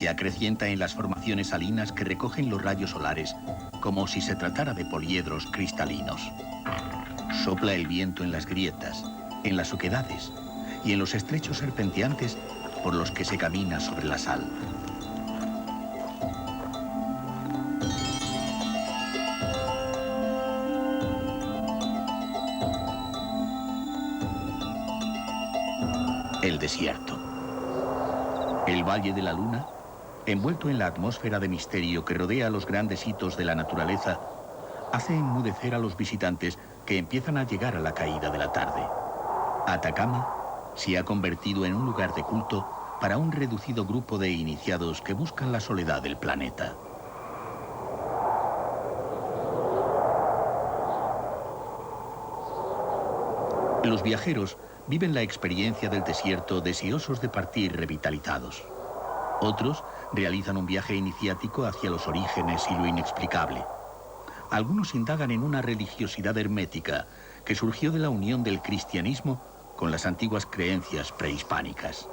y acrecienta en las formaciones salinas que recogen los rayos solares, como si se tratara de poliedros cristalinos. Sopla el viento en las grietas, en las oquedades y en los estrechos serpenteantes por los que se camina sobre la sal. El desierto. El Valle de la Luna, envuelto en la atmósfera de misterio que rodea los grandes hitos de la naturaleza, hace enmudecer a los visitantes que empiezan a llegar a la caída de la tarde. Atacama se ha convertido en un lugar de culto para un reducido grupo de iniciados que buscan la soledad del planeta. Los viajeros viven la experiencia del desierto deseosos de partir revitalizados. Otros realizan un viaje iniciático hacia los orígenes y lo inexplicable. Algunos indagan en una religiosidad hermética que surgió de la unión del cristianismo con las antiguas creencias prehispánicas.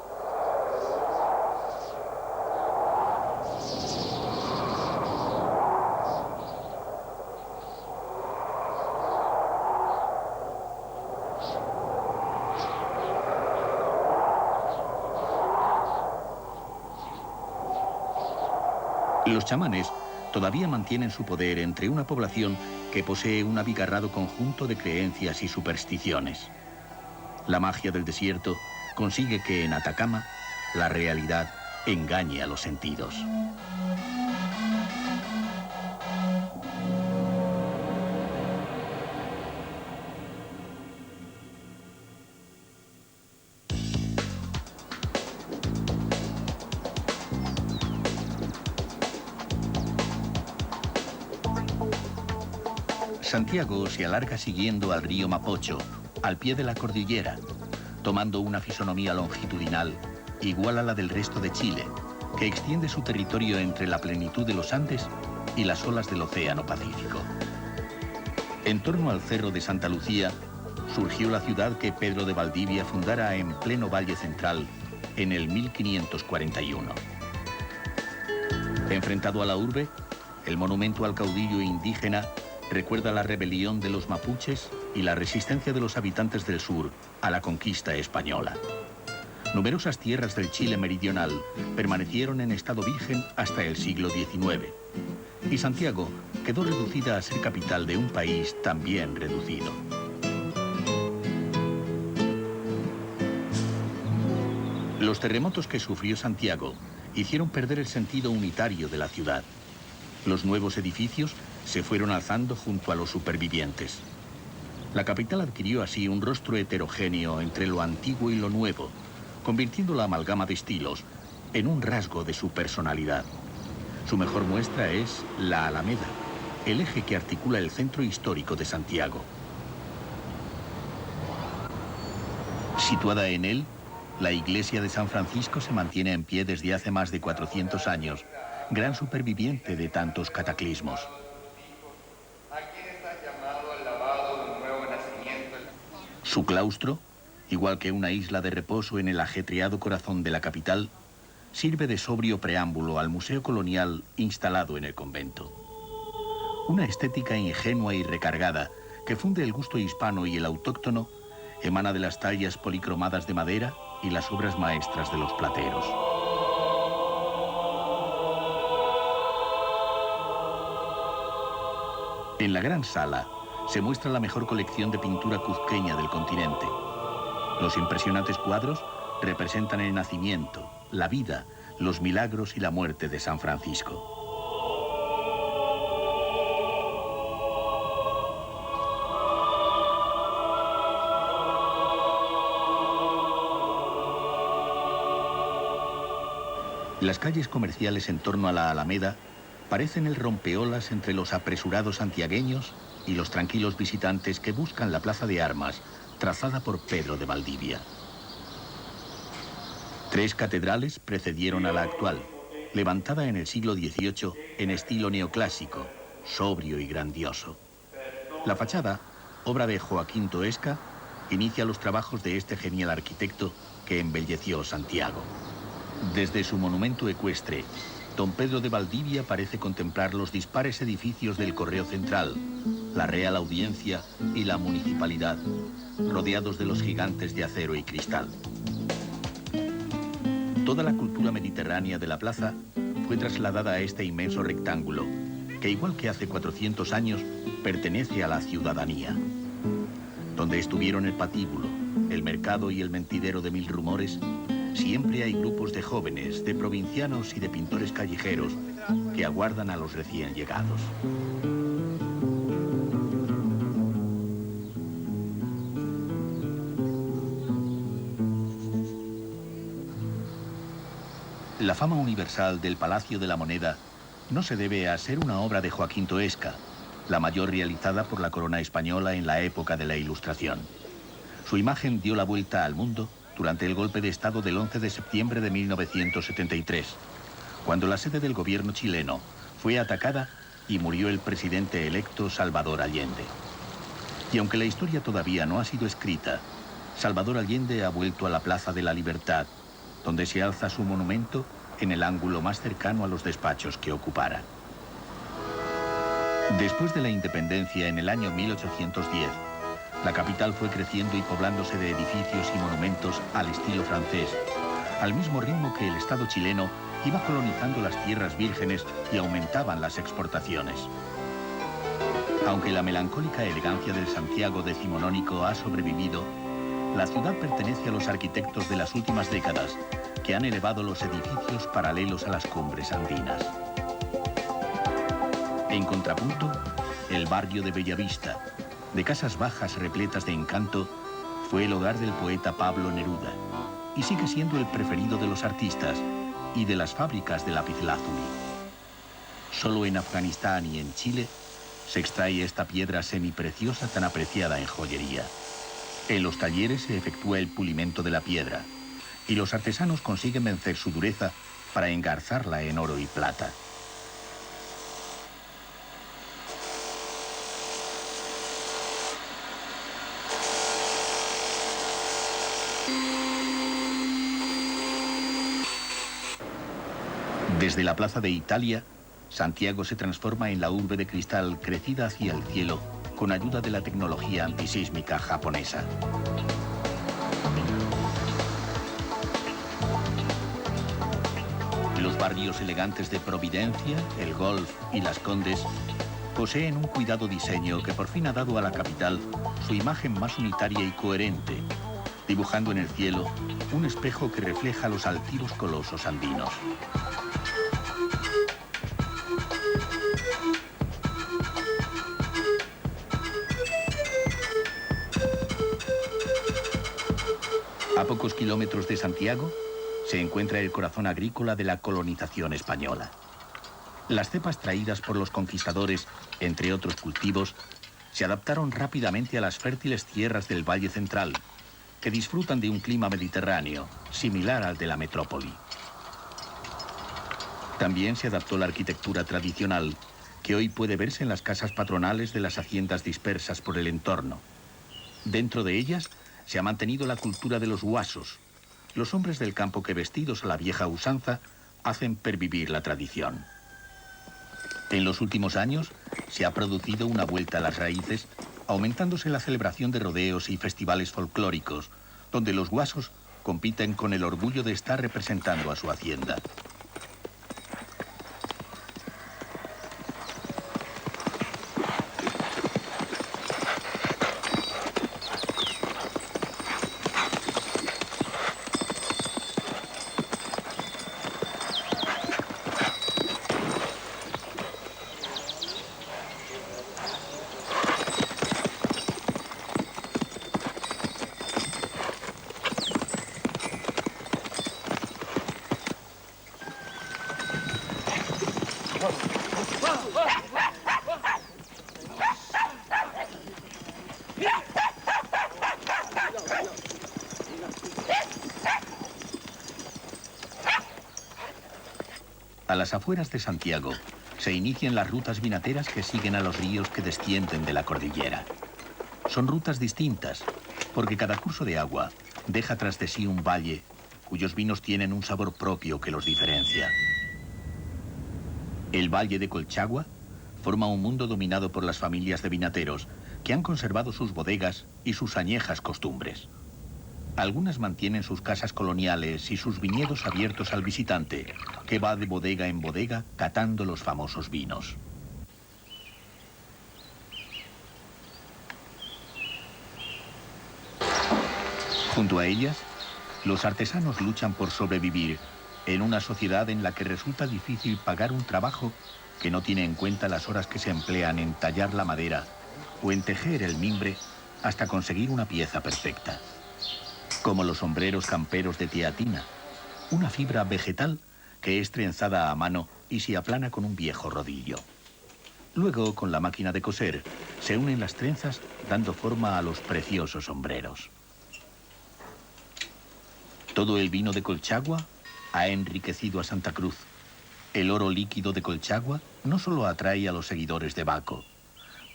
Los chamanes todavía mantienen su poder entre una población que posee un abigarrado conjunto de creencias y supersticiones. La magia del desierto consigue que en Atacama la realidad engañe a los sentidos. Santiago se alarga siguiendo al río Mapocho, al pie de la cordillera, tomando una fisonomía longitudinal igual a la del resto de Chile, que extiende su territorio entre la plenitud de los Andes y las olas del Océano Pacífico. En torno al Cerro de Santa Lucía surgió la ciudad que Pedro de Valdivia fundara en pleno Valle Central en el 1541. Enfrentado a la urbe, el monumento al caudillo indígena recuerda la rebelión de los mapuches y la resistencia de los habitantes del sur a la conquista española. Numerosas tierras del Chile meridional permanecieron en estado virgen hasta el siglo XIX, y Santiago quedó reducida a ser capital de un país también reducido. Los terremotos que sufrió Santiago hicieron perder el sentido unitario de la ciudad. Los nuevos edificios se fueron alzando junto a los supervivientes. La capital adquirió así un rostro heterogéneo entre lo antiguo y lo nuevo, convirtiendo la amalgama de estilos en un rasgo de su personalidad. Su mejor muestra es la Alameda, el eje que articula el centro histórico de Santiago. Situada en él, la iglesia de San Francisco se mantiene en pie desde hace más de 400 años, gran superviviente de tantos cataclismos. Su claustro, igual que una isla de reposo en el ajetreado corazón de la capital, sirve de sobrio preámbulo al museo colonial instalado en el convento. Una estética ingenua y recargada que funde el gusto hispano y el autóctono emana de las tallas policromadas de madera y las obras maestras de los plateros. En la gran sala se muestra la mejor colección de pintura cuzqueña del continente. Los impresionantes cuadros representan el nacimiento, la vida, los milagros y la muerte de San Francisco. Las calles comerciales en torno a la Alameda parecen el rompeolas entre los apresurados santiagueños y los tranquilos visitantes que buscan la plaza de armas trazada por Pedro de Valdivia. 3 catedrales precedieron a la actual, levantada en el siglo XVIII en estilo neoclásico, sobrio y grandioso. La fachada, obra de Joaquín Toesca, inicia los trabajos de este genial arquitecto que embelleció Santiago. Desde su monumento ecuestre, don Pedro de Valdivia parece contemplar los dispares edificios del Correo Central, la Real Audiencia y la Municipalidad, rodeados de los gigantes de acero y cristal. Toda la cultura mediterránea de la plaza fue trasladada a este inmenso rectángulo, que igual que hace 400 años, pertenece a la ciudadanía. Donde estuvieron el patíbulo, el mercado y el mentidero de mil rumores, siempre hay grupos de jóvenes, de provincianos y de pintores callejeros que aguardan a los recién llegados. La fama universal del Palacio de la Moneda no se debe a ser una obra de Joaquín Toesca, la mayor realizada por la corona española en la época de la Ilustración. Su imagen dio la vuelta al mundo durante el golpe de Estado del 11 de septiembre de 1973, cuando la sede del gobierno chileno fue atacada y murió el presidente electo Salvador Allende. Y aunque la historia todavía no ha sido escrita, Salvador Allende ha vuelto a la Plaza de la Libertad, donde se alza su monumento en el ángulo más cercano a los despachos que ocupara. Después de la independencia en el año 1810, la capital fue creciendo y poblándose de edificios y monumentos al estilo francés, al mismo ritmo que el Estado chileno iba colonizando las tierras vírgenes y aumentaban las exportaciones. Aunque la melancólica elegancia del Santiago decimonónico ha sobrevivido, la ciudad pertenece a los arquitectos de las últimas décadas, que han elevado los edificios paralelos a las cumbres andinas. En contrapunto, el barrio de Bellavista, de casas bajas repletas de encanto, fue el hogar del poeta Pablo Neruda y sigue siendo el preferido de los artistas y de las fábricas de lapislázuli. Solo en Afganistán y en Chile se extrae esta piedra semipreciosa tan apreciada en joyería. En los talleres se efectúa el pulimento de la piedra y los artesanos consiguen vencer su dureza para engarzarla en oro y plata. Desde la Plaza de Italia, Santiago se transforma en la urbe de cristal crecida hacia el cielo con ayuda de la tecnología antisísmica japonesa. Los barrios elegantes de Providencia, El Golf y Las Condes poseen un cuidado diseño que por fin ha dado a la capital su imagen más unitaria y coherente, dibujando en el cielo un espejo que refleja los altivos colosos andinos. A pocos kilómetros de Santiago se encuentra el corazón agrícola de la colonización española. Las cepas traídas por los conquistadores, entre otros cultivos, se adaptaron rápidamente a las fértiles tierras del Valle Central, que disfrutan de un clima mediterráneo, similar al de la metrópoli. También se adaptó la arquitectura tradicional, que hoy puede verse en las casas patronales de las haciendas dispersas por el entorno. Dentro de ellas se ha mantenido la cultura de los huasos, los hombres del campo que, vestidos a la vieja usanza, hacen pervivir la tradición. En los últimos años se ha producido una vuelta a las raíces, aumentándose la celebración de rodeos y festivales folclóricos, donde los huasos compiten con el orgullo de estar representando a su hacienda. A las afueras de Santiago se inician las rutas vinateras que siguen a los ríos que descienden de la cordillera. Son rutas distintas, porque cada curso de agua deja tras de sí un valle cuyos vinos tienen un sabor propio que los diferencia. El Valle de Colchagua forma un mundo dominado por las familias de vinateros que han conservado sus bodegas y sus añejas costumbres. Algunas mantienen sus casas coloniales y sus viñedos abiertos al visitante, que va de bodega en bodega catando los famosos vinos. Junto a ellas, los artesanos luchan por sobrevivir en una sociedad en la que resulta difícil pagar un trabajo que no tiene en cuenta las horas que se emplean en tallar la madera o en tejer el mimbre hasta conseguir una pieza perfecta. Como los sombreros camperos de teatina, una fibra vegetal que es trenzada a mano y se aplana con un viejo rodillo. Luego, con la máquina de coser, se unen las trenzas dando forma a los preciosos sombreros. Todo el vino de Colchagua ha enriquecido a Santa Cruz. El oro líquido de Colchagua no solo atrae a los seguidores de Baco,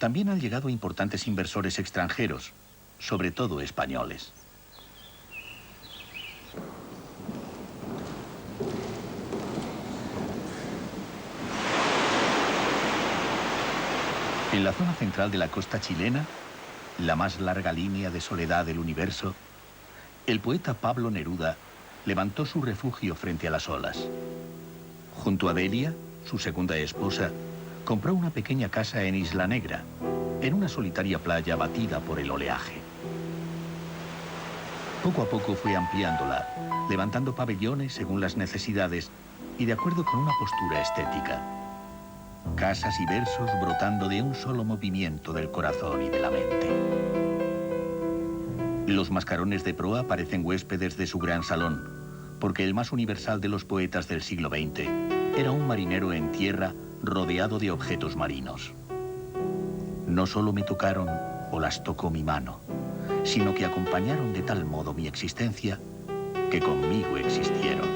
también han llegado importantes inversores extranjeros, sobre todo españoles. En la zona central de la costa chilena, la más larga línea de soledad del universo, el poeta Pablo Neruda levantó su refugio frente a las olas. Junto a Delia, su segunda esposa, compró una pequeña casa en Isla Negra, en una solitaria playa batida por el oleaje. Poco a poco fue ampliándola, levantando pabellones según las necesidades y de acuerdo con una postura estética. Casas y versos brotando de un solo movimiento del corazón y de la mente. Los mascarones de proa parecen huéspedes de su gran salón, porque el más universal de los poetas del siglo XX era un marinero en tierra rodeado de objetos marinos. No solo me tocaron o las tocó mi mano, sino que acompañaron de tal modo mi existencia que conmigo existieron.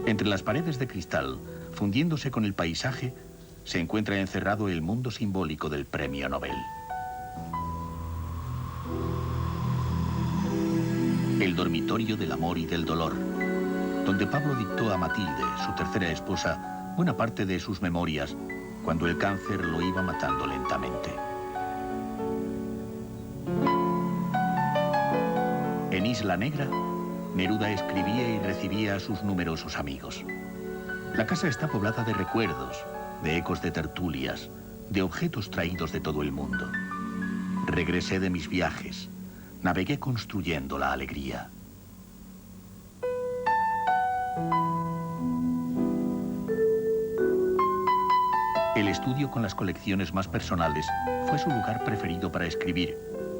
Entre las paredes de cristal, fundiéndose con el paisaje, se encuentra encerrado el mundo simbólico del Premio Nobel. El dormitorio del amor y del dolor, donde Pablo dictó a Matilde, su tercera esposa, buena parte de sus memorias, cuando el cáncer lo iba matando lentamente. En Isla Negra, Neruda escribía y recibía a sus numerosos amigos. La casa está poblada de recuerdos, de ecos de tertulias, de objetos traídos de todo el mundo. Regresé de mis viajes, navegué construyendo la alegría. El estudio con las colecciones más personales fue su lugar preferido para escribir,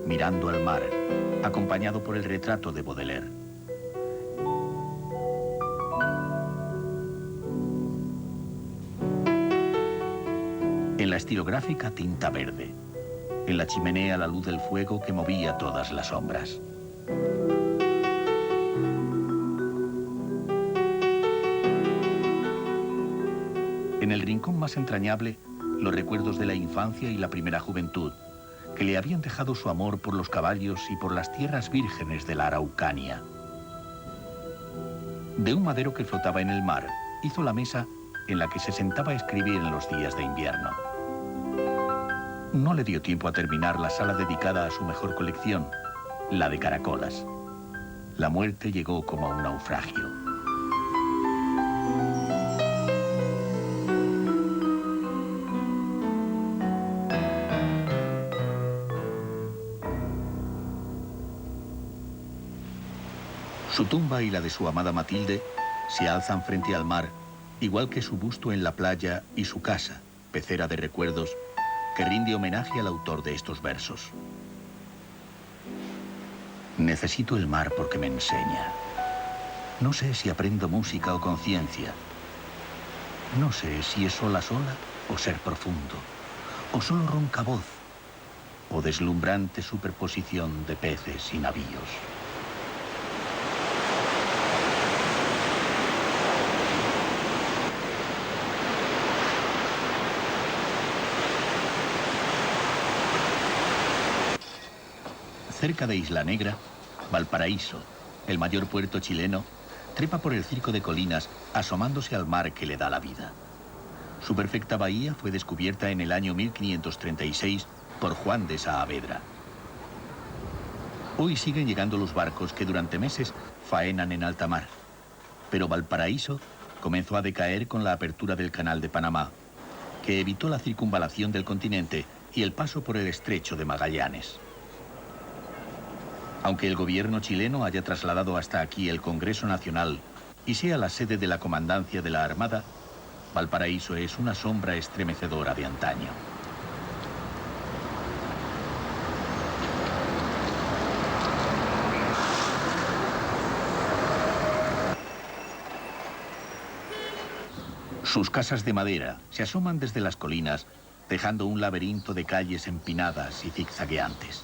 mirando al mar, acompañado por el retrato de Baudelaire. En la estilográfica tinta verde. En la chimenea la luz del fuego que movía todas las sombras. En el rincón más entrañable, los recuerdos de la infancia y la primera juventud, que le habían dejado su amor por los caballos y por las tierras vírgenes de la Araucanía. De un madero que flotaba en el mar, hizo la mesa en la que se sentaba a escribir en los días de invierno. No le dio tiempo a terminar la sala dedicada a su mejor colección, la de caracolas. La muerte llegó como un naufragio. Su tumba y la de su amada Matilde se alzan frente al mar, igual que su busto en la playa y su casa, pecera de recuerdos, que rinde homenaje al autor de estos versos. Necesito el mar porque me enseña. No sé si aprendo música o conciencia. No sé si es sola o ser profundo, o solo ronca voz, o deslumbrante superposición de peces y navíos. Cerca de Isla Negra, Valparaíso, el mayor puerto chileno, trepa por el circo de colinas asomándose al mar que le da la vida. Su perfecta bahía fue descubierta en el año 1536 por Juan de Saavedra. Hoy siguen llegando los barcos que durante meses faenan en alta mar, pero Valparaíso comenzó a decaer con la apertura del Canal de Panamá, que evitó la circunvalación del continente y el paso por el estrecho de Magallanes. Aunque el gobierno chileno haya trasladado hasta aquí el Congreso Nacional y sea la sede de la Comandancia de la Armada, Valparaíso es una sombra estremecedora de antaño. Sus casas de madera se asoman desde las colinas, dejando un laberinto de calles empinadas y zigzagueantes.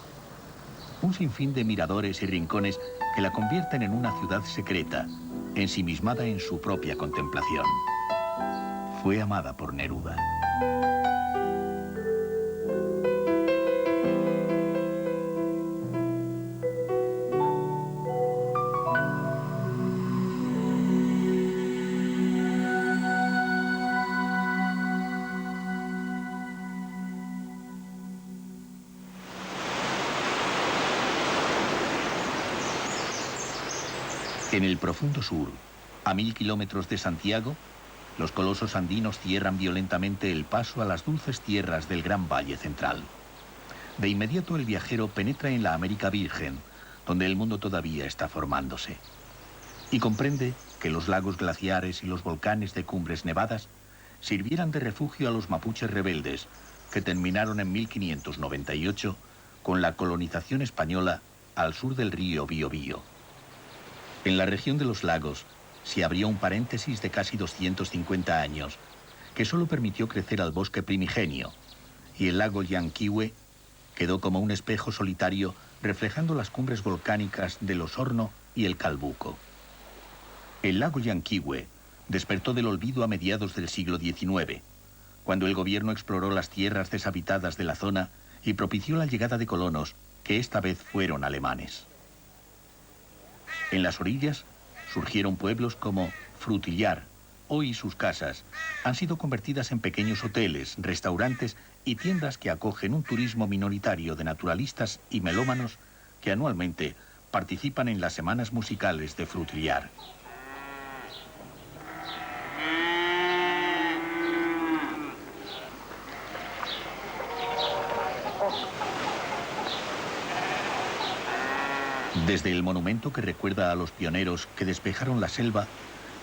Un sinfín de miradores y rincones que la convierten en una ciudad secreta, ensimismada en su propia contemplación. Fue amada por Neruda. En el profundo sur, a 1000 kilómetros de Santiago, los colosos andinos cierran violentamente el paso a las dulces tierras del Gran Valle Central. De inmediato el viajero penetra en la América Virgen, donde el mundo todavía está formándose, y comprende que los lagos glaciares y los volcanes de cumbres nevadas sirvieran de refugio a los mapuches rebeldes que terminaron en 1598 con la colonización española al sur del río Biobío. En la región de los lagos se abrió un paréntesis de casi 250 años que solo permitió crecer al bosque primigenio, y el lago Llanquihue quedó como un espejo solitario reflejando las cumbres volcánicas del Osorno y el Calbuco. El lago Llanquihue despertó del olvido a mediados del siglo XIX, cuando el gobierno exploró las tierras deshabitadas de la zona y propició la llegada de colonos que esta vez fueron alemanes. En las orillas surgieron pueblos como Frutillar. Hoy sus casas han sido convertidas en pequeños hoteles, restaurantes y tiendas que acogen un turismo minoritario de naturalistas y melómanos que anualmente participan en las semanas musicales de Frutillar. Desde el monumento que recuerda a los pioneros que despejaron la selva,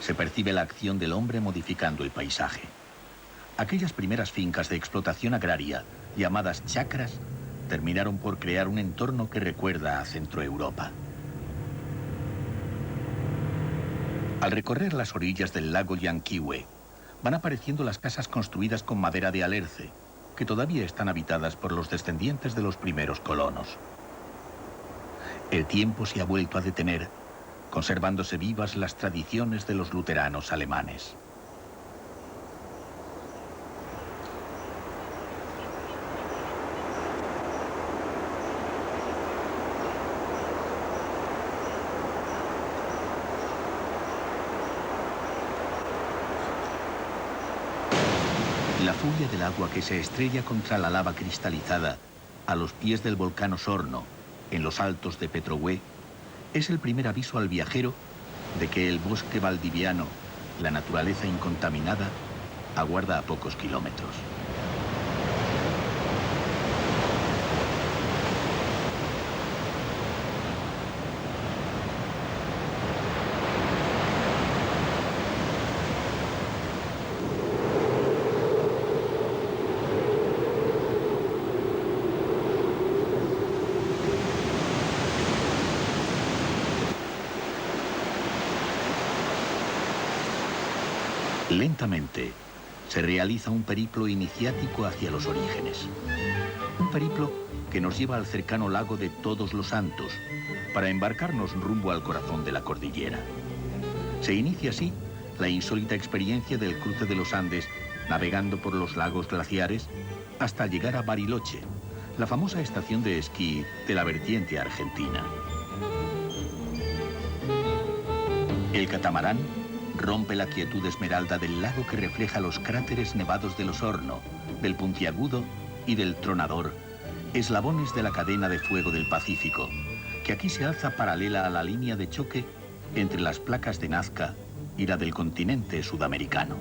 se percibe la acción del hombre modificando el paisaje. Aquellas primeras fincas de explotación agraria, llamadas chacras, terminaron por crear un entorno que recuerda a Centroeuropa. Al recorrer las orillas del lago Llanquihue, van apareciendo las casas construidas con madera de alerce, que todavía están habitadas por los descendientes de los primeros colonos. El tiempo se ha vuelto a detener, conservándose vivas las tradiciones de los luteranos alemanes. La furia del agua que se estrella contra la lava cristalizada a los pies del volcán Osorno, en los altos de Petrohue, es el primer aviso al viajero de que el bosque valdiviano, la naturaleza incontaminada, aguarda a pocos kilómetros. Lentamente se realiza un periplo iniciático hacia los orígenes. Un periplo que nos lleva al cercano lago de Todos los Santos para embarcarnos rumbo al corazón de la cordillera. Se inicia así la insólita experiencia del cruce de los Andes navegando por los lagos glaciares hasta llegar a Bariloche, la famosa estación de esquí de la vertiente argentina. El catamarán rompe la quietud esmeralda del lago que refleja los cráteres nevados del Osorno, del Puntiagudo y del Tronador, eslabones de la cadena de fuego del Pacífico, que aquí se alza paralela a la línea de choque entre las placas de Nazca y la del continente sudamericano.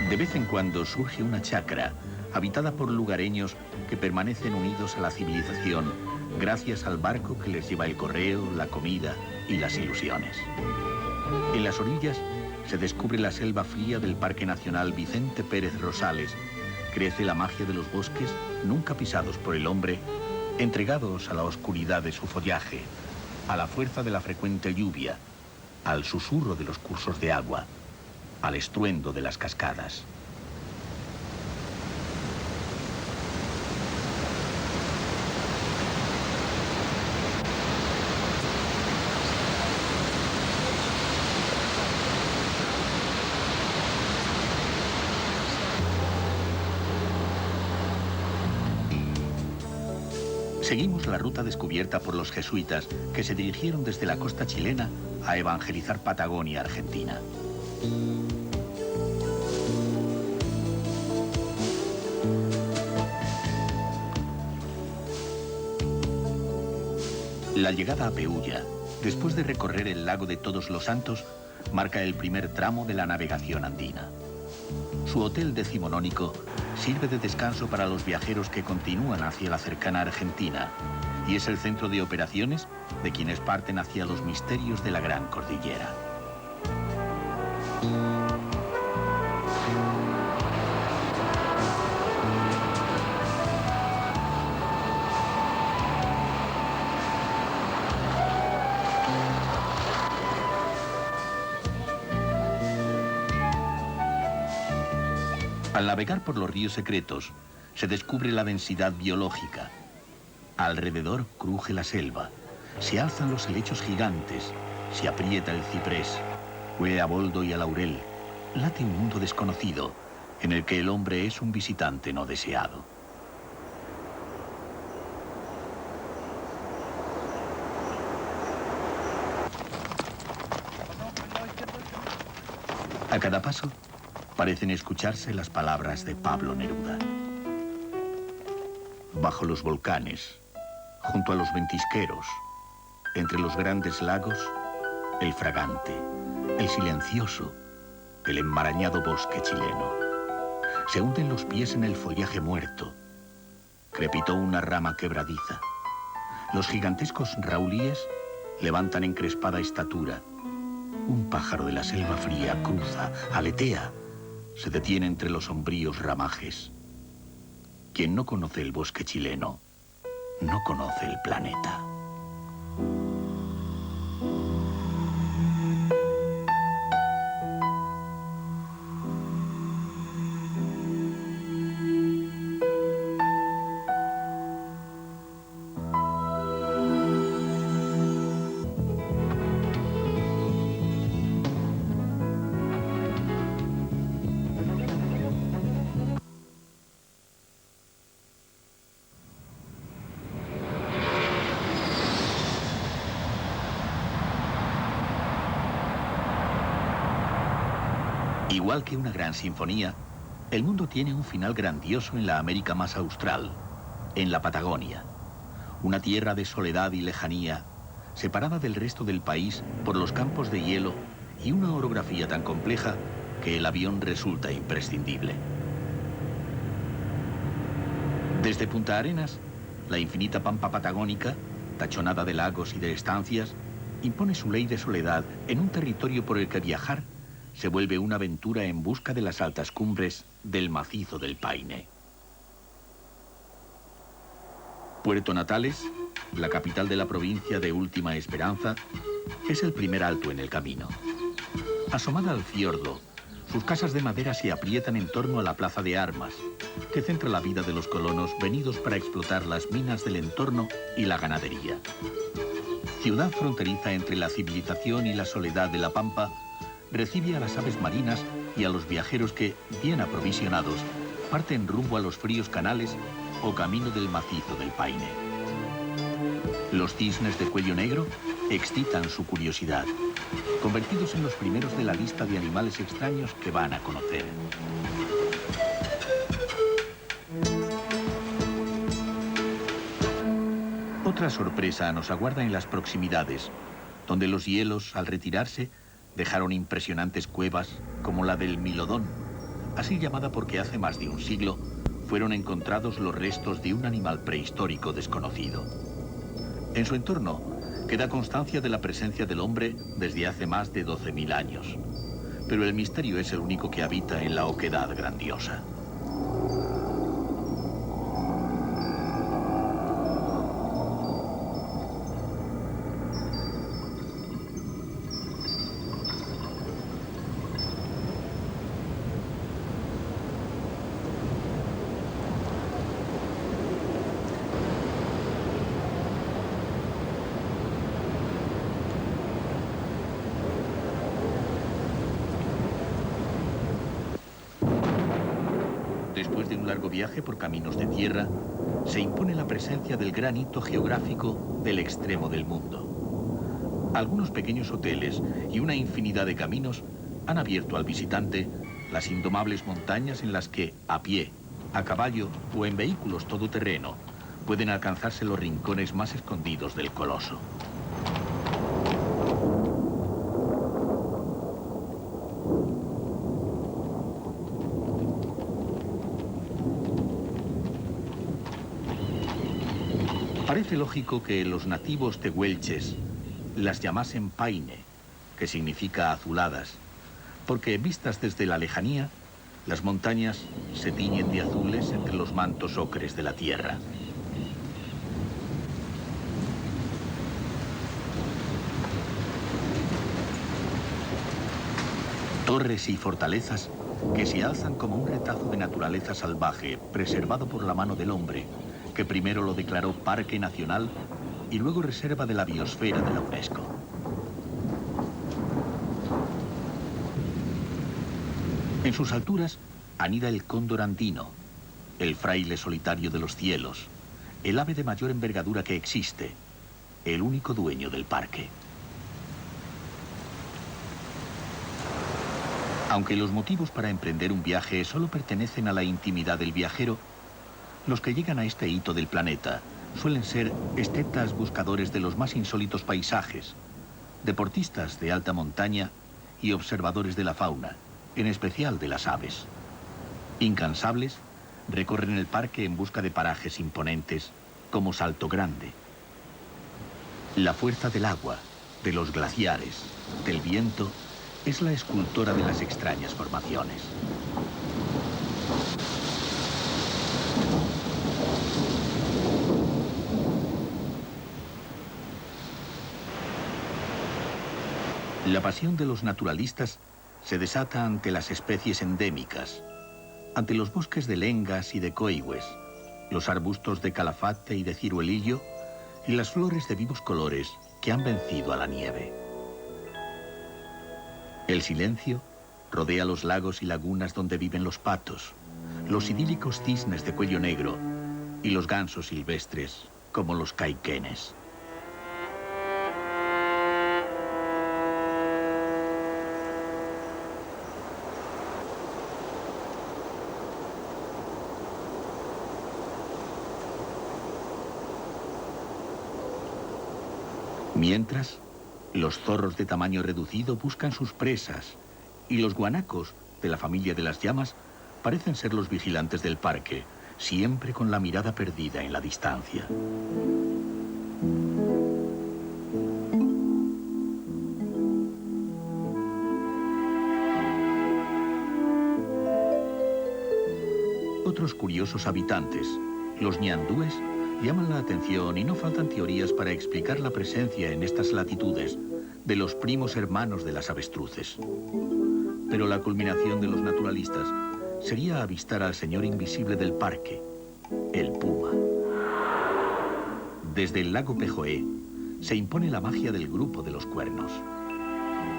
De vez en cuando surge una chacra, habitada por lugareños que permanecen unidos a la civilización gracias al barco que les lleva el correo, la comida y las ilusiones. En las orillas se descubre la selva fría del Parque Nacional Vicente Pérez Rosales. Crece la magia de los bosques nunca pisados por el hombre, entregados a la oscuridad de su follaje, a la fuerza de la frecuente lluvia, al susurro de los cursos de agua, al estruendo de las cascadas. Seguimos la ruta descubierta por los jesuitas que se dirigieron desde la costa chilena a evangelizar Patagonia, Argentina. La llegada a Pehulla, después de recorrer el lago de Todos los Santos, marca el primer tramo de la navegación andina. Su hotel decimonónico sirve de descanso para los viajeros que continúan hacia la cercana Argentina y es el centro de operaciones de quienes parten hacia los misterios de la Gran Cordillera. Al navegar por los ríos secretos, se descubre la densidad biológica. Alrededor cruje la selva, se alzan los helechos gigantes, se aprieta el ciprés, huele a boldo y a laurel, late un mundo desconocido, en el que el hombre es un visitante no deseado. A cada paso, parecen escucharse las palabras de Pablo Neruda. Bajo los volcanes, junto a los ventisqueros, entre los grandes lagos, el fragante, el silencioso, el enmarañado bosque chileno. Se hunden los pies en el follaje muerto. Crepitó una rama quebradiza. Los gigantescos raulíes levantan encrespada estatura. Un pájaro de la selva fría cruza, aletea, se detiene entre los sombríos ramajes. Quien no conoce el bosque chileno, no conoce el planeta. Igual que una gran sinfonía, el mundo tiene un final grandioso en la América más austral, en la Patagonia, una tierra de soledad y lejanía, separada del resto del país por los campos de hielo y una orografía tan compleja que el avión resulta imprescindible. Desde Punta Arenas, la infinita pampa patagónica, tachonada de lagos y de estancias, impone su ley de soledad en un territorio por el que viajar se vuelve una aventura en busca de las altas cumbres del macizo del Paine. Puerto Natales, la capital de la provincia de Última Esperanza, es el primer alto en el camino. Asomada al fiordo, sus casas de madera se aprietan en torno a la plaza de armas, que centra la vida de los colonos venidos para explotar las minas del entorno y la ganadería. Ciudad fronteriza entre la civilización y la soledad de la pampa, recibe a las aves marinas y a los viajeros que, bien aprovisionados, parten rumbo a los fríos canales o camino del macizo del Paine. Los cisnes de cuello negro excitan su curiosidad, convertidos en los primeros de la lista de animales extraños que van a conocer. Otra sorpresa nos aguarda en las proximidades, donde los hielos, al retirarse, dejaron impresionantes cuevas como la del Milodón, así llamada porque hace más de un siglo fueron encontrados los restos de un animal prehistórico desconocido. En su entorno queda constancia de la presencia del hombre desde hace más de 12.000 años, pero el misterio es el único que habita en la oquedad grandiosa. Después de un largo viaje por caminos de tierra, se impone la presencia del gran hito geográfico del extremo del mundo. Algunos pequeños hoteles y una infinidad de caminos han abierto al visitante las indomables montañas en las que, a pie, a caballo o en vehículos todoterreno, pueden alcanzarse los rincones más escondidos del coloso. Parece lógico que los nativos tehuelches las llamasen Paine, que significa azuladas, porque vistas desde la lejanía, las montañas se tiñen de azules entre los mantos ocres de la tierra. Torres y fortalezas que se alzan como un retazo de naturaleza salvaje preservado por la mano del hombre, que primero lo declaró Parque Nacional y luego Reserva de la Biosfera de la UNESCO. En sus alturas anida el cóndor andino, el fraile solitario de los cielos, el ave de mayor envergadura que existe, el único dueño del parque. Aunque los motivos para emprender un viaje solo pertenecen a la intimidad del viajero, los que llegan a este hito del planeta suelen ser estetas buscadores de los más insólitos paisajes, deportistas de alta montaña y observadores de la fauna, en especial de las aves. Incansables, recorren el parque en busca de parajes imponentes como Salto Grande. La fuerza del agua, de los glaciares, del viento, es la escultora de las extrañas formaciones. La pasión de los naturalistas se desata ante las especies endémicas, ante los bosques de lengas y de coigües, los arbustos de calafate y de ciruelillo y las flores de vivos colores que han vencido a la nieve. El silencio rodea los lagos y lagunas donde viven los patos, los idílicos cisnes de cuello negro y los gansos silvestres como los caiquenes. Mientras, los zorros de tamaño reducido buscan sus presas y los guanacos, de la familia de las llamas, parecen ser los vigilantes del parque, siempre con la mirada perdida en la distancia. Otros curiosos habitantes, los ñandúes, llaman la atención y no faltan teorías para explicar la presencia en estas latitudes de los primos hermanos de las avestruces. Pero la culminación de los naturalistas sería avistar al señor invisible del parque, el puma. Desde el lago Pejoé se impone la magia del grupo de los cuernos.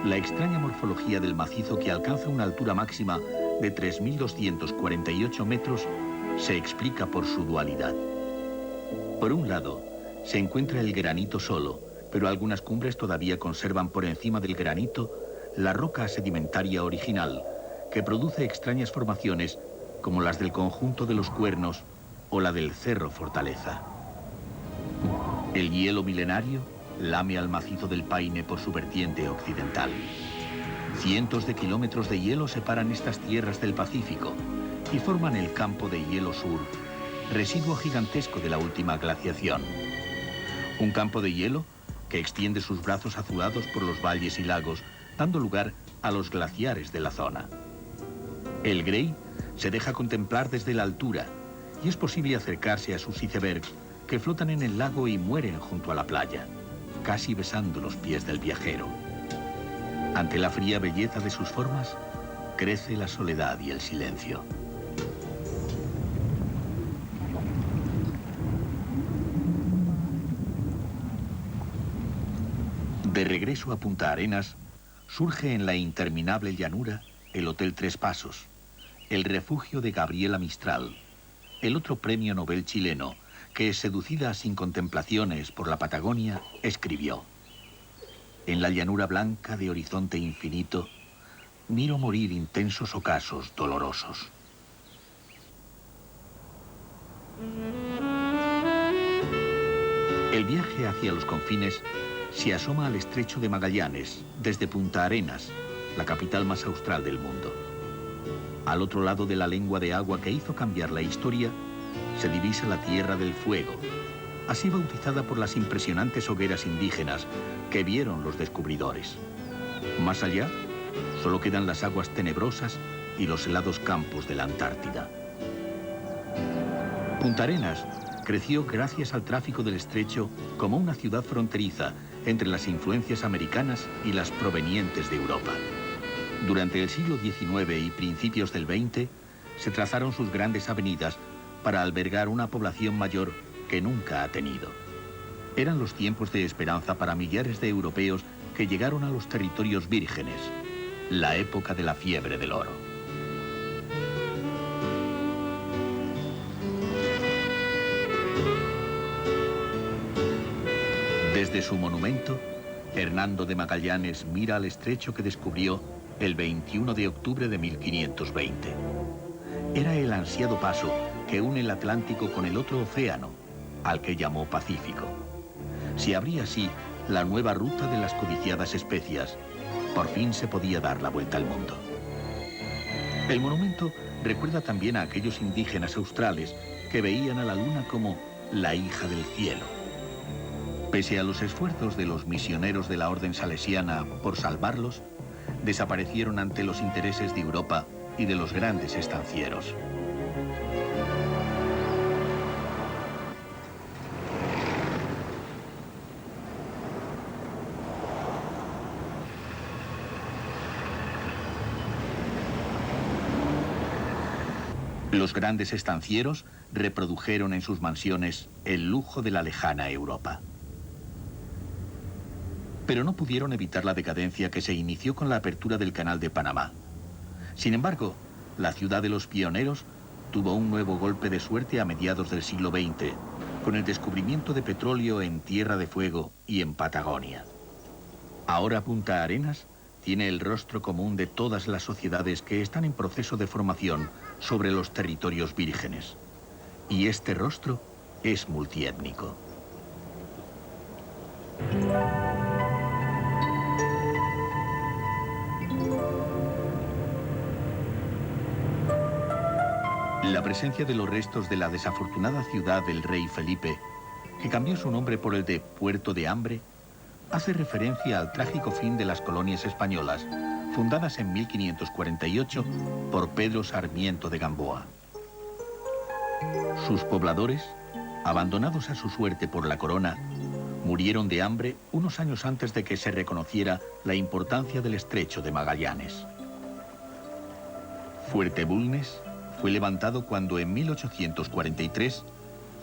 La extraña morfología del macizo que alcanza una altura máxima de 3.248 metros, se explica por su dualidad. Por un lado, se encuentra el granito solo, pero algunas cumbres todavía conservan por encima del granito la roca sedimentaria original, que produce extrañas formaciones como las del conjunto de los Cuernos o la del Cerro Fortaleza. El hielo milenario lame al macizo del Paine por su vertiente occidental. Cientos de kilómetros de hielo separan estas tierras del Pacífico y forman el campo de hielo sur, residuo gigantesco de la última glaciación. Un campo de hielo que extiende sus brazos azulados por los valles y lagos, dando lugar a los glaciares de la zona. El Grey se deja contemplar desde la altura y es posible acercarse a sus icebergs que flotan en el lago y mueren junto a la playa, casi besando los pies del viajero. Ante la fría belleza de sus formas, crece la soledad y el silencio. De regreso a Punta Arenas, surge en la interminable llanura el Hotel Tres Pasos, el refugio de Gabriela Mistral, el otro premio Nobel chileno, que, seducida sin contemplaciones por la Patagonia, escribió: en la llanura blanca de horizonte infinito, miro morir intensos ocasos dolorosos. El viaje hacia los confines se asoma al estrecho de Magallanes, desde Punta Arenas, la capital más austral del mundo. Al otro lado de la lengua de agua que hizo cambiar la historia, se divisa la Tierra del Fuego, así bautizada por las impresionantes hogueras indígenas que vieron los descubridores. Más allá, solo quedan las aguas tenebrosas y los helados campos de la Antártida. Punta Arenas creció gracias al tráfico del estrecho como una ciudad fronteriza entre las influencias americanas y las provenientes de Europa. Durante el siglo XIX y principios del XX, se trazaron sus grandes avenidas para albergar una población mayor que nunca ha tenido. Eran los tiempos de esperanza para millares de europeos que llegaron a los territorios vírgenes, la época de la fiebre del oro. Desde su monumento, Hernando de Magallanes mira al estrecho que descubrió el 21 de octubre de 1520. Era el ansiado paso que une el Atlántico con el otro océano, al que llamó Pacífico. Se abría así la nueva ruta de las codiciadas especias. Por fin se podía dar la vuelta al mundo. El monumento recuerda también a aquellos indígenas australes que veían a la luna como la hija del cielo. Pese a los esfuerzos de los misioneros de la Orden Salesiana por salvarlos, desaparecieron ante los intereses de Europa y de los grandes estancieros. Los grandes estancieros reprodujeron en sus mansiones el lujo de la lejana Europa. Pero no pudieron evitar la decadencia que se inició con la apertura del Canal de Panamá. Sin embargo, la ciudad de los pioneros tuvo un nuevo golpe de suerte a mediados del siglo XX, con el descubrimiento de petróleo en Tierra de Fuego y en Patagonia. Ahora Punta Arenas tiene el rostro común de todas las sociedades que están en proceso de formación sobre los territorios vírgenes. Y este rostro es multiétnico. La presencia de los restos de la desafortunada ciudad del rey Felipe, que cambió su nombre por el de Puerto de Hambre, hace referencia al trágico fin de las colonias españolas, fundadas en 1548 por Pedro Sarmiento de Gamboa. Sus pobladores, abandonados a su suerte por la corona, murieron de hambre unos años antes de que se reconociera la importancia del estrecho de Magallanes. Fuerte Bulnes fue levantado cuando en 1843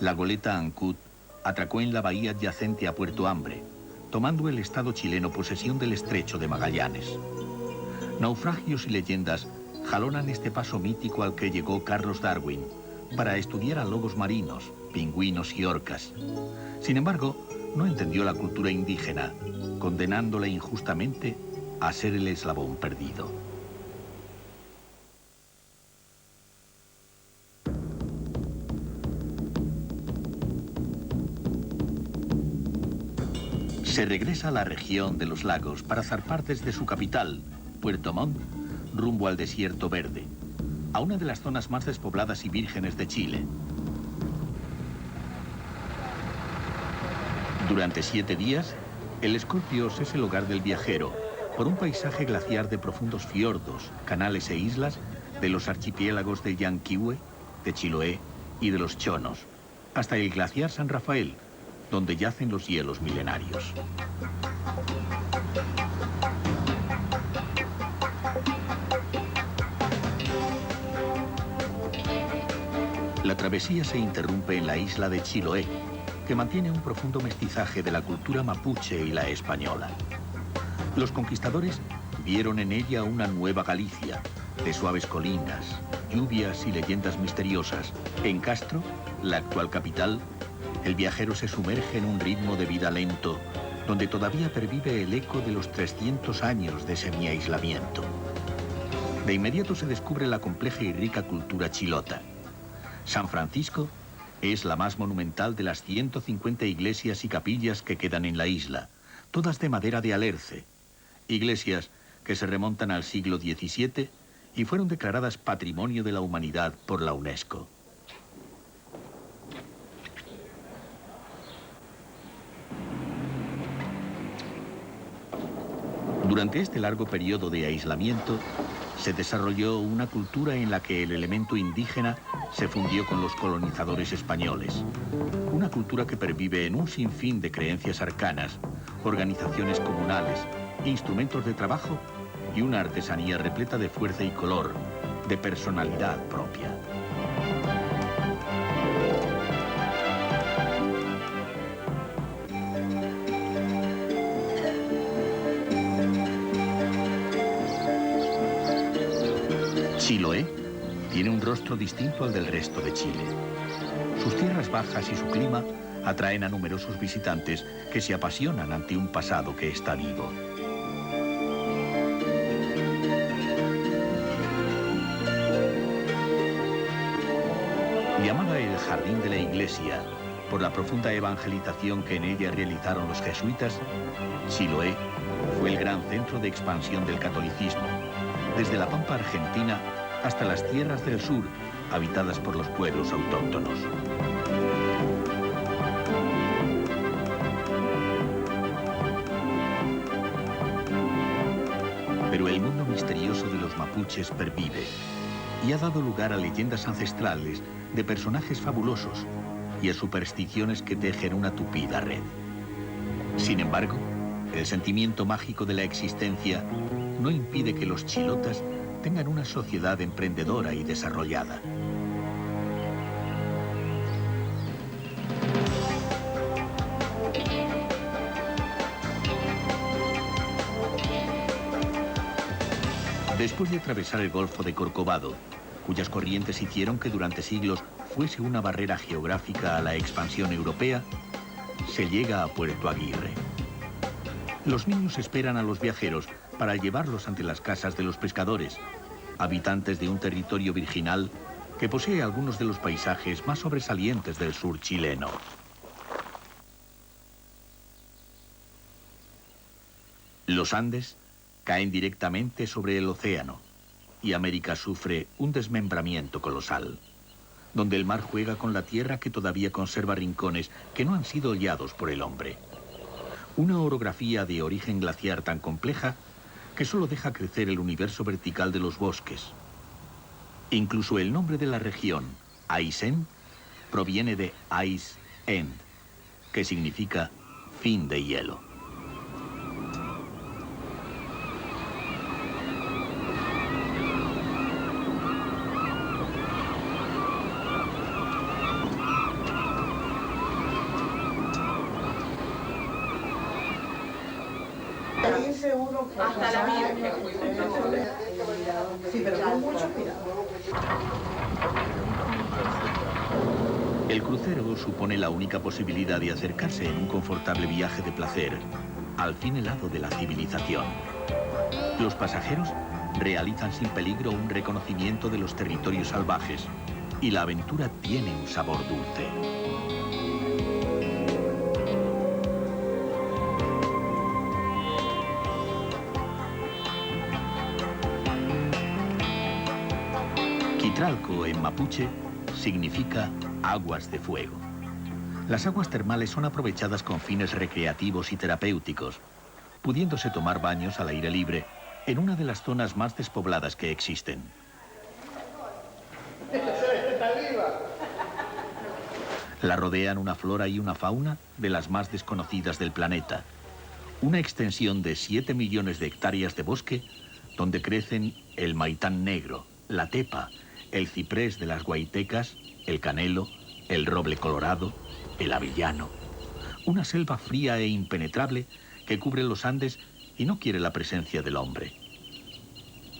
la goleta Ancud atracó en la bahía adyacente a Puerto Hambre, tomando el Estado chileno posesión del estrecho de Magallanes. Naufragios y leyendas jalonan este paso mítico al que llegó Carlos Darwin para estudiar a lobos marinos, pingüinos y orcas. Sin embargo, no entendió la cultura indígena, condenándola injustamente a ser el eslabón perdido. Se regresa a la región de los lagos para zarpar desde su capital, Puerto Montt, rumbo al Desierto Verde, a una de las zonas más despobladas y vírgenes de Chile. Durante 7 días, el Scorpios es el hogar del viajero, por un paisaje glaciar de profundos fiordos, canales e islas de los archipiélagos de Llanquihue, de Chiloé y de los Chonos, hasta el glaciar San Rafael, donde yacen los hielos milenarios. La travesía se interrumpe en la isla de Chiloé, que mantiene un profundo mestizaje de la cultura mapuche y la española. Los conquistadores vieron en ella una nueva Galicia, de suaves colinas, lluvias y leyendas misteriosas. En Castro, la actual capital, el viajero se sumerge en un ritmo de vida lento, donde todavía pervive el eco de los 300 años de semi-aislamiento. De inmediato se descubre la compleja y rica cultura chilota. San Francisco es la más monumental de las 150 iglesias y capillas que quedan en la isla, todas de madera de alerce. Iglesias que se remontan al siglo XVII y fueron declaradas Patrimonio de la Humanidad por la UNESCO. Durante este largo periodo de aislamiento, se desarrolló una cultura en la que el elemento indígena se fundió con los colonizadores españoles. Una cultura que pervive en un sinfín de creencias arcanas, organizaciones comunales, instrumentos de trabajo y una artesanía repleta de fuerza y color, de personalidad propia. Chiloé tiene un rostro distinto al del resto de Chile. Sus tierras bajas y su clima atraen a numerosos visitantes que se apasionan ante un pasado que está vivo. Llamada el Jardín de la Iglesia, por la profunda evangelización que en ella realizaron los jesuitas, Chiloé fue el gran centro de expansión del catolicismo, desde la pampa argentina hasta las tierras del sur, habitadas por los pueblos autóctonos. Pero el mundo misterioso de los mapuches pervive y ha dado lugar a leyendas ancestrales de personajes fabulosos y a supersticiones que tejen una tupida red. Sin embargo, el sentimiento mágico de la existencia no impide que los chilotas tengan una sociedad emprendedora y desarrollada. Después de atravesar el Golfo de Corcovado, cuyas corrientes hicieron que durante siglos fuese una barrera geográfica a la expansión europea, se llega a Puerto Aguirre. Los niños esperan a los viajeros para llevarlos ante las casas de los pescadores, habitantes de un territorio virginal que posee algunos de los paisajes más sobresalientes del sur chileno. Los Andes caen directamente sobre el océano y América sufre un desmembramiento colosal, donde el mar juega con la tierra que todavía conserva rincones que no han sido hollados por el hombre. Una orografía de origen glaciar tan compleja que solo deja crecer el universo vertical de los bosques. Incluso el nombre de la región, Aysén, proviene de Ice End, que significa fin de hielo. seguro que... Hasta la Virgen. Sí, pero con mucho cuidado. El crucero supone la única posibilidad de acercarse en un confortable viaje de placer al fin helado de la civilización. Los pasajeros realizan sin peligro un reconocimiento de los territorios salvajes y la aventura tiene un sabor dulce. Quitralco en mapuche significa aguas de fuego. Las aguas termales son aprovechadas con fines recreativos y terapéuticos, pudiéndose tomar baños al aire libre en una de las zonas más despobladas que existen. La rodean una flora y una fauna de las más desconocidas del planeta. Una extensión de 7 millones de hectáreas de bosque donde crecen el maitán negro, la tepa, el ciprés de las guaitecas, el canelo, el roble colorado, el avellano. Una selva fría e impenetrable que cubre los Andes y no quiere la presencia del hombre.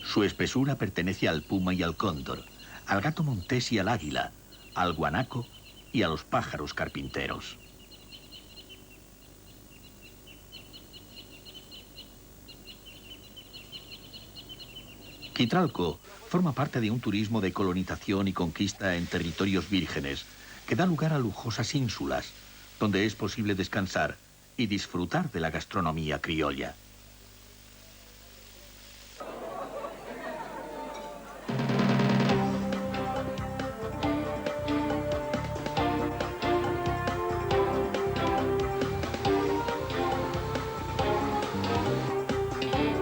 Su espesura pertenece al puma y al cóndor, al gato montés y al águila, al guanaco y a los pájaros carpinteros. Quitralco forma parte de un turismo de colonización y conquista en territorios vírgenes que da lugar a lujosas ínsulas, donde es posible descansar y disfrutar de la gastronomía criolla.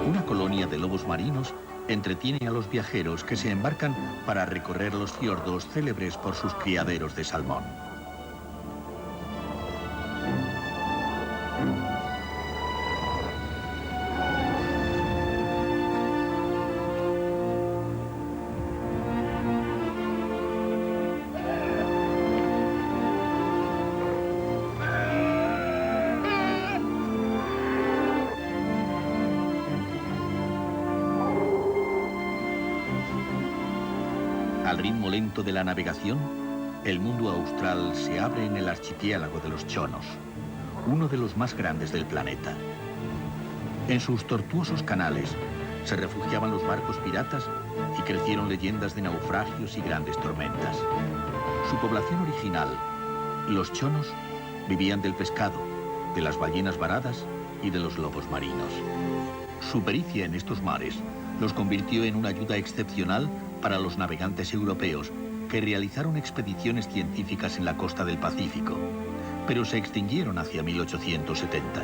Una colonia de lobos marinos entretiene a los viajeros que se embarcan para recorrer los fiordos célebres por sus criaderos de salmón. Al ritmo lento de la navegación, el mundo austral se abre en el archipiélago de los Chonos, uno de los más grandes del planeta. En sus tortuosos canales se refugiaban los barcos piratas y crecieron leyendas de naufragios y grandes tormentas. Su población original, los Chonos, vivían del pescado, de las ballenas varadas y de los lobos marinos. Su pericia en estos mares los convirtió en una ayuda excepcional para los navegantes europeos que realizaron expediciones científicas en la costa del Pacífico, pero se extinguieron hacia 1870.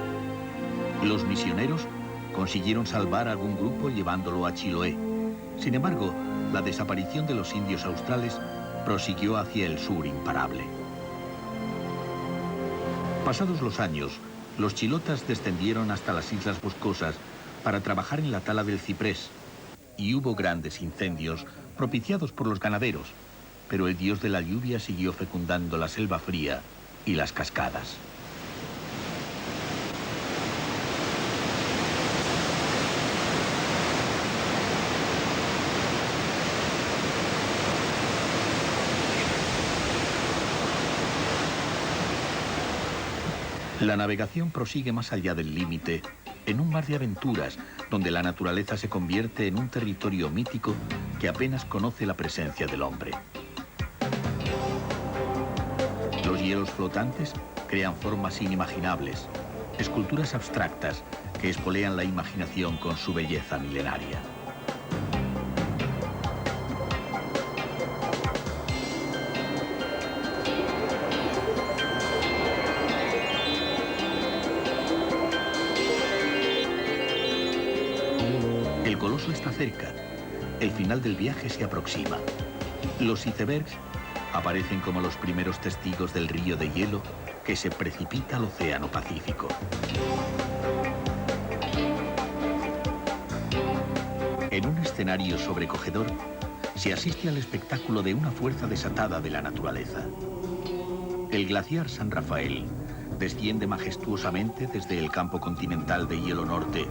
Los misioneros consiguieron salvar algún grupo llevándolo a Chiloé. Sin embargo, la desaparición de los indios australes prosiguió hacia el sur imparable. Pasados los años, los chilotas descendieron hasta las islas boscosas para trabajar en la tala del ciprés, y hubo grandes incendios propiciados por los ganaderos, pero el dios de la lluvia siguió fecundando la selva fría y las cascadas. La navegación prosigue más allá del límite, en un mar de aventuras, donde la naturaleza se convierte en un territorio mítico que apenas conoce la presencia del hombre. Los hielos flotantes crean formas inimaginables, esculturas abstractas que espolean la imaginación con su belleza milenaria. El coloso está cerca. El final del viaje se aproxima. Los icebergs aparecen como los primeros testigos del río de hielo que se precipita al Océano Pacífico. En un escenario sobrecogedor, se asiste al espectáculo de una fuerza desatada de la naturaleza. El glaciar San Rafael desciende majestuosamente desde el campo continental de hielo norte,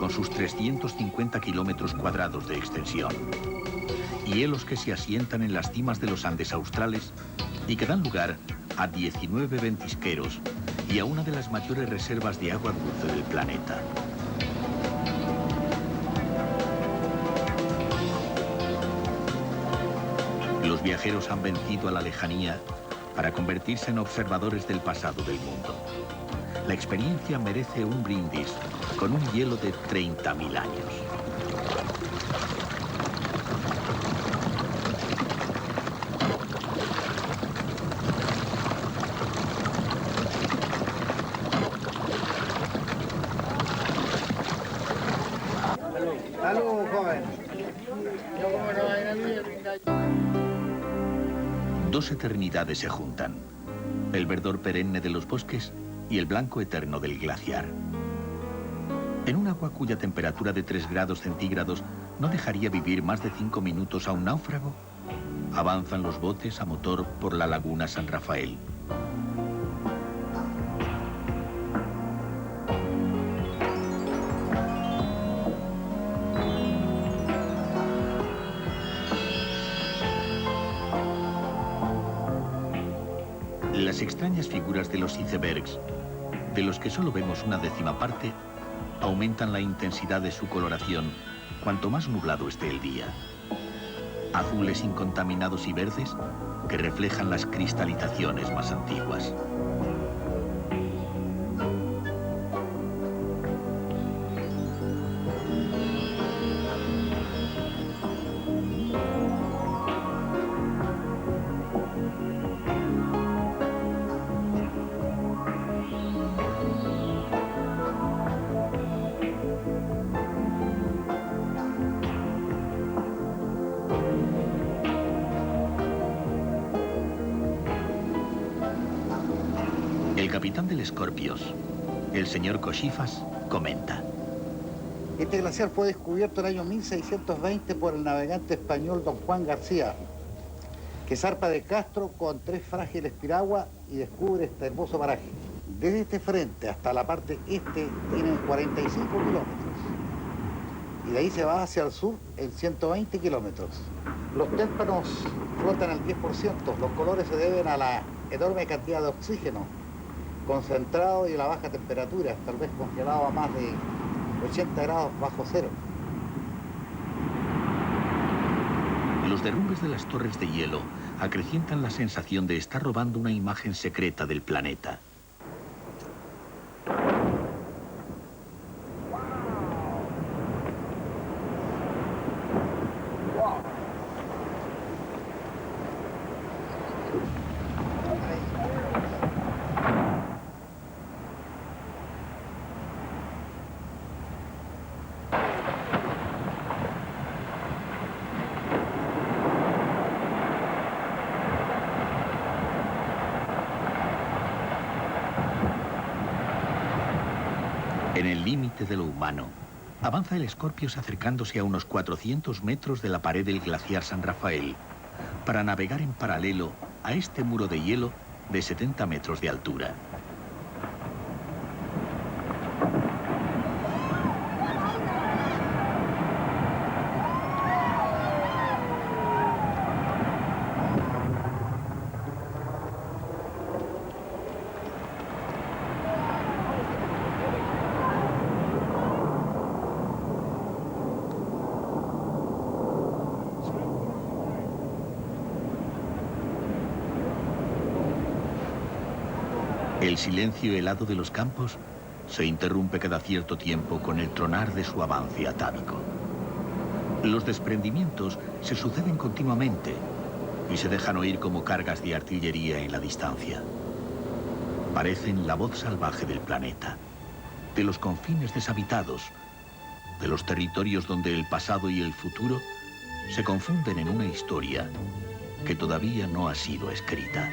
con sus 350 kilómetros cuadrados de extensión. Hielos que se asientan en las cimas de los Andes australes y que dan lugar a 19 ventisqueros y a una de las mayores reservas de agua dulce del planeta. Los viajeros han vencido a la lejanía para convertirse en observadores del pasado del mundo. La experiencia merece un brindis con un hielo de 30.000 años. ¡Salud, joven! Dos eternidades se juntan: el verdor perenne de los bosques y el blanco eterno del glaciar. En un agua cuya temperatura de 3 grados centígrados no dejaría vivir más de 5 minutos a un náufrago, avanzan los botes a motor por la laguna San Rafael. Las extrañas figuras de los icebergs, de los que solo vemos una décima parte, aumentan la intensidad de su coloración cuanto más nublado esté el día. Azules incontaminados y verdes que reflejan las cristalizaciones más antiguas. El capitán del Scorpios, el señor Cochifas, comenta: Este glaciar fue descubierto en el año 1620 por el navegante español don Juan García, que zarpa de Castro con 3 frágiles piraguas y descubre este hermoso paraje. Desde este frente hasta la parte este tienen 45 kilómetros y de ahí se va hacia el sur en 120 kilómetros. Los témpanos flotan al 10%. Los colores se deben a la enorme cantidad de oxígeno concentrado y la baja temperatura, tal vez congelado a más de 80 grados bajo cero. Los derrumbes de las torres de hielo acrecientan la sensación de estar robando una imagen secreta del planeta. En el límite de lo humano, avanza el Scorpios acercándose a unos 400 metros de la pared del glaciar San Rafael para navegar en paralelo a este muro de hielo de 70 metros de altura. El silencio helado de los campos se interrumpe cada cierto tiempo con el tronar de su avance atávico. Los desprendimientos se suceden continuamente y se dejan oír como cargas de artillería en la distancia. Parecen la voz salvaje del planeta, de los confines deshabitados, de los territorios donde el pasado y el futuro se confunden en una historia que todavía no ha sido escrita.